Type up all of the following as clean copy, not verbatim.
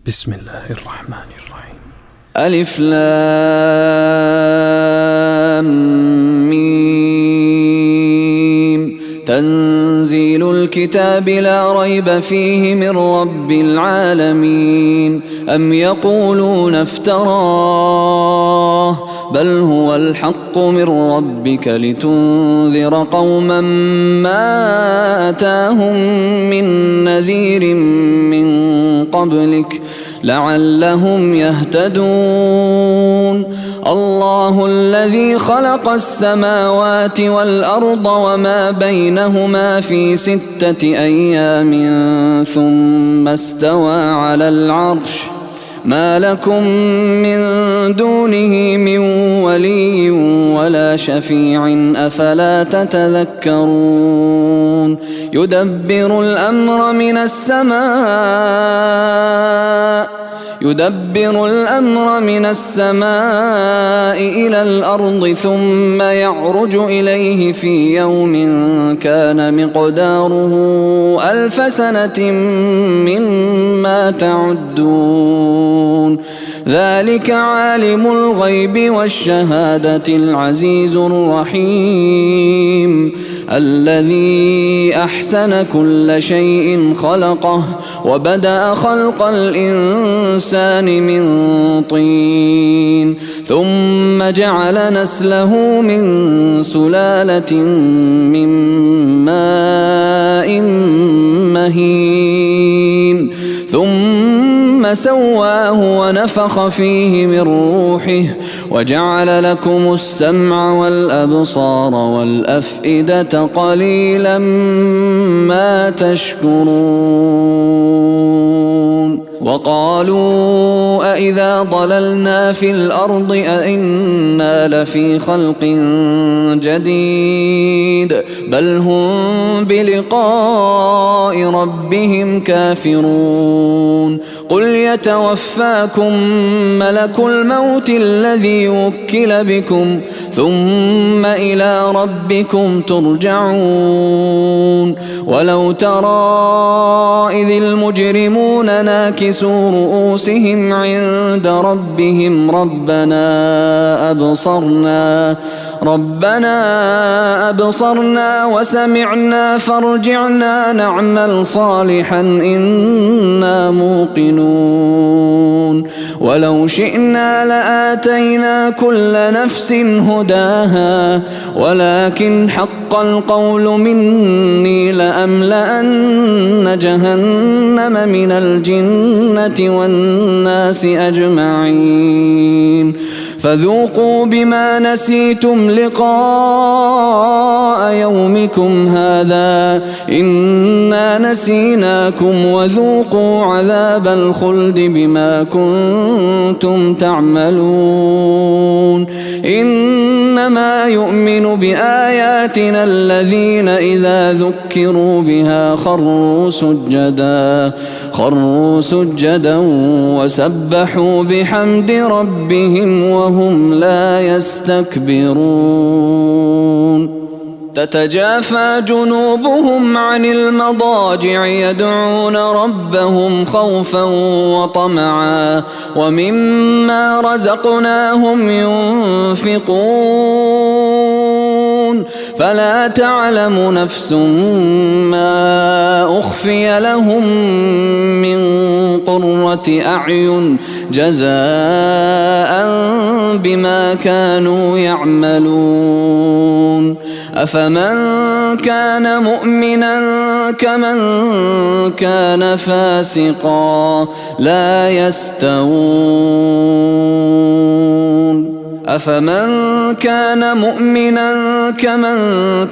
بسم الله الرحمن الرحيم. ألف لام ميم. تنزيل الكتاب لا ريب فيه من رب العالمين. أم يقولون افتراه بل هو الحق من ربك لتنذر قوما ما أتاهم من نذير من قبلك لعلهم يهتدون. الله الذي خلق السماوات والأرض وما بينهما في 6 أيام ثم استوى على العرش. ما لكم من دونه من ولي ولا شفيع أفلا تتذكرون. يدبر الأمر من السماء إلى الأرض ثم يعرج إليه في يوم كان مقداره 1000 سنة مما تعدون. ذلك عالم الغيب والشهادة العزيز الرحيم الذي أحسن كل شيء خلقه وبدأ خلق الإنسان من طين ثم جعل نسله من سلالة من ماء مهين ثم سواه ونفخ فيه من روحه وجعل لكم السمع والأبصار والأفئدة قليلا ما تشكرون. وقالوا أإذا ضللنا في الأرض أإنا لفي خلق جديد بل هم بلقاء ربهم كافرون. قل يتوفاكم ملك الموت الذي وكل بكم ثم إلى ربكم ترجعون. ولو ترى إذ المجرمون ناكسوا رؤوسهم عند ربهم ربنا أبصرنا وسمعنا فارجعنا نعمل صالحا إنا موقنون. ولو شئنا لآتينا كل نفس هداها ولكن حق القول مني لأملأن جهنم من الجنة والناس أجمعين. فذوقوا بما نسيتم لقاء يومكم هذا إنا نسيناكم وذوقوا عذاب الخلد بما كنتم تعملون. إنما يؤمن بآياتنا الذين إذا ذكروا بها خروا سجدا وسبحوا بحمد ربهم وهم لا يستكبرون. تتجافى جنوبهم عن المضاجع يدعون ربهم خوفا وطمعا ومما رزقناهم ينفقون. فلا تعلم نفس ما أخفي لهم من قرة أعين جزاء بما كانوا يعملون. أفمن كان مؤمنا كمن كان فاسقا لا يستوون. أفمن كان مؤمنا كمن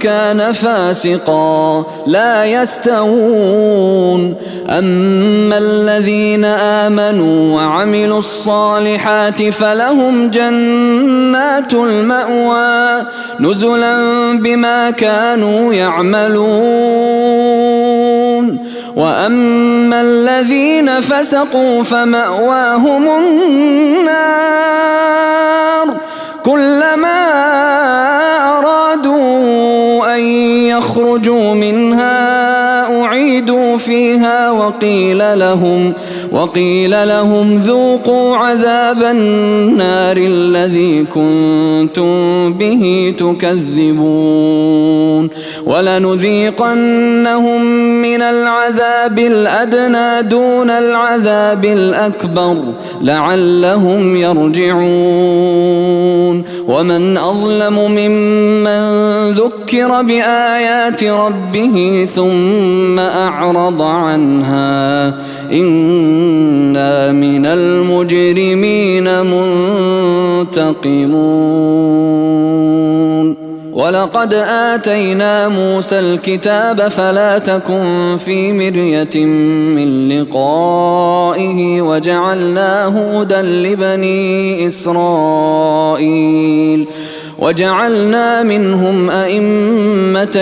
كان فاسقا لا يستوون. أما الذين آمنوا وعملوا الصالحات فلهم جنات المأوى نزلا بما كانوا يعملون. وأما الذين فسقوا فمأواهم النار كلما أرادوا أن يخرجوا منها أعيدوا فيها وقيل لهم ذوقوا عذاب النار الذي كنتم به تكذبون ولنذيقنهم من العذاب الأدنى دون العذاب الأكبر لعلهم يرجعون ومن أظلم ممن ذكر بآيات ربه ثم أعرض عنها إنا من المجرمين منتقمون ولقد آتينا موسى الكتاب فلا تكن في مرية من لقائه وجعلناه هدى لبني إسرائيل وجعلنا منهم أئمة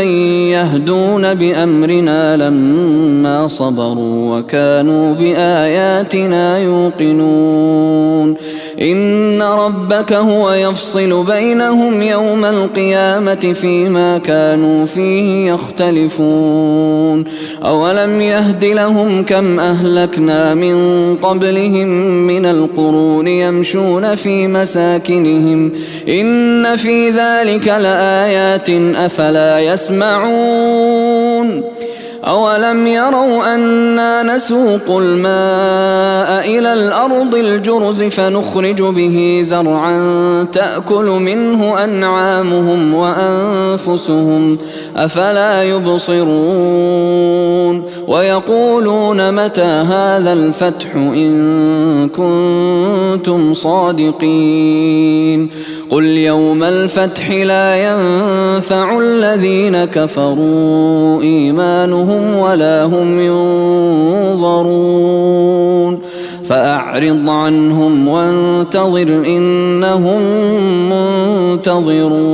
يهدون بأمرنا لما صبروا وكانوا بآياتنا يوقنون إن ربك هو يفصل بينهم يوم القيامة فيما كانوا فيه يختلفون أولم يهد لهم كم أهلكنا من قبلهم من القرون يمشون في مساكنهم إن في ذلك لآيات أفلا يسمعون أولم يروا أنا نسوق الماء إلى الأرض الجرز فنخرج به زرعا تأكل منه أنعامهم وأنفسهم أفلا يبصرون ويقولون متى هذا الفتح إن كنتم صادقين قل يوم الفتح لا ينفع الذين كفروا إيمانهم ولا هم ينظرون فأعرض عنهم وانتظر إنهم منتظرون